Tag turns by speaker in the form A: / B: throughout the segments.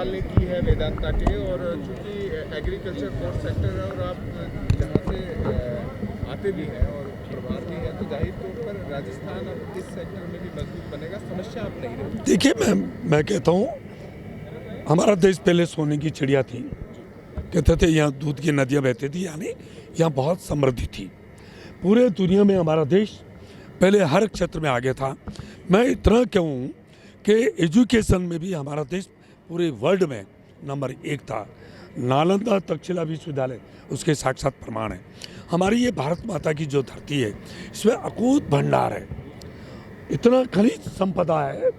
A: संभालने की है वेदांता के, और चूंकि एग्रीकल्चर कोर सेक्टर है और आप जहाँ से आते भी हैं और प्रभार भी है, तो जाहिर तौर पर राजस्थान अब इस सेक्टर में भी मजबूत बनेगा, समस्या आप नहीं रही।
B: देखिए, मैं कहता हूँ हमारा देश पहले सोने की चिड़िया थी। कहते थे यहाँ दूध की नदियाँ बहती थी, यानी यहाँ बहुत समृद्धि थी। पूरे दुनिया में हमारा देश पहले हर क्षेत्र में आगे था। मैं इतना कहूँ कि एजुकेशन में भी हमारा देश पूरे वर्ल्ड में नंबर 1 था। नालंदा तक्षशिला विश्वविद्यालय उसके साक्षात प्रमाण है। हमारी ये भारत माता की जो धरती है, इसमें अकूत भंडार है, इतना खनिज संपदा है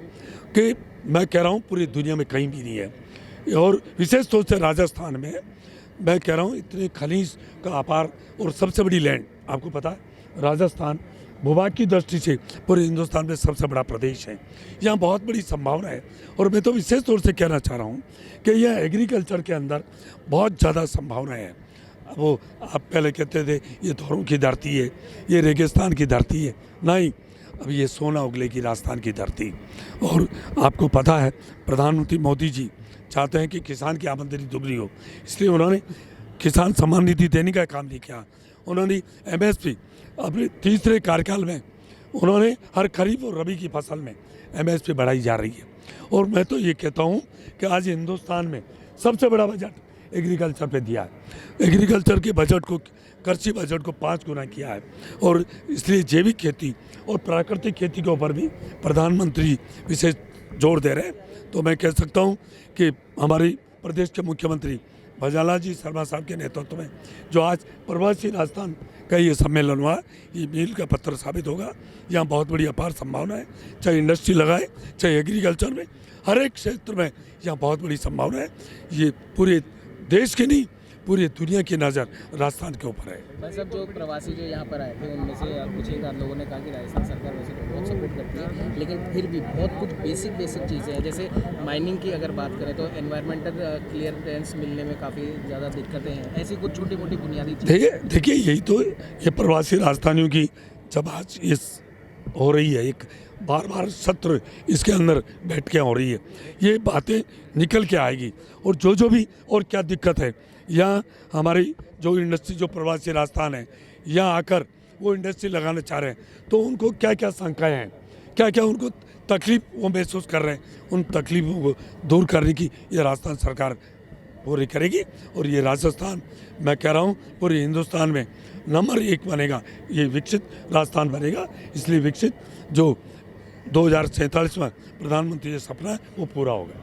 B: कि मैं कह रहा हूँ पूरी दुनिया में कहीं भी नहीं है। और विशेष तौर से राजस्थान में मैं कह रहा हूँ इतने खनिज का अपार, और सबसे बड़ी लैंड आपको पता है राजस्थान भूभाग की दृष्टि से पूरे हिंदुस्तान में सबसे बड़ा प्रदेश है। यहाँ बहुत बड़ी संभावना है, और मैं तो विशेष तौर से कहना चाह रहा हूँ कि यह एग्रीकल्चर के अंदर बहुत ज़्यादा संभावना है। वो आप पहले कहते थे ये धौरों की धरती है, ये रेगिस्तान की धरती है, नहीं, अब ये सोना उगलेगी राजस्थान की धरती। और आपको पता है प्रधानमंत्री मोदी जी चाहते हैं कि किसान की आमदनी दोगुनी हो, इसलिए उन्होंने किसान सम्मान निधि देने का काम नहीं किया। उन्होंने एमएसपी अपने तीसरे कार्यकाल में उन्होंने हर खरीफ और रबी की फसल में एमएसपी बढ़ाई जा रही है। और मैं तो ये कहता हूँ कि आज हिंदुस्तान में सबसे बड़ा बजट एग्रीकल्चर पे दिया है। एग्रीकल्चर के बजट को, कृषि बजट को 5 गुना किया है, और इसलिए जैविक खेती और प्राकृतिक खेती के ऊपर भी प्रधानमंत्री विशेष जोर दे रहे हैं। तो मैं कह सकता हूँ कि हमारे प्रदेश के मुख्यमंत्री भजनलाल जी शर्मा साहब के नेतृत्व में जो आज प्रवासी राजस्थान का ये सम्मेलन हुआ, ये मील का पत्थर साबित होगा। यहाँ बहुत बड़ी अपार संभावना है, चाहे इंडस्ट्री लगाए, चाहे एग्रीकल्चर में, हर एक क्षेत्र में यहाँ बहुत बड़ी संभावना है। ये पूरे देश की नहीं, पूरी दुनिया की नज़र राजस्थान के ऊपर है।
C: भाई साहब, जो प्रवासी जो यहाँ पर आए थे उनमें से कुछ एक आध लोगों ने कहा कि राजस्थान सरकार वैसे तो बहुत सपोर्ट करती है, लेकिन फिर भी बहुत कुछ बेसिक चीज़ें हैं। जैसे माइनिंग की अगर बात करें तो एनवायरमेंटल क्लियरेंस मिलने में काफ़ी ज़्यादा दिक्कतें हैं। ऐसी कुछ छोटी मोटी बुनियादी चीज़ें।
B: देखिए यही तो ये प्रवासी राजस्थानियों की जब आज ये हो रही है, एक बार सत्र इसके अंदर बैठ के हो रही है, ये बातें निकल के आएगी। और जो भी और क्या दिक्कत है, यहाँ हमारी जो इंडस्ट्री, जो प्रवासी राजस्थान है, यहाँ आकर वो इंडस्ट्री लगाना चाह रहे हैं, तो उनको क्या क्या शंकाएँ हैं, क्या क्या उनको तकलीफ वो महसूस कर रहे हैं, उन तकलीफों को दूर करने की ये राजस्थान सरकार पूरी करेगी। और ये राजस्थान, मैं कह रहा हूँ पूरे हिंदुस्तान में नंबर 1 बनेगा, ये विकसित राजस्थान बनेगा। इसलिए विकसित जो 2047 में प्रधानमंत्री का सपना है वो पूरा होगा।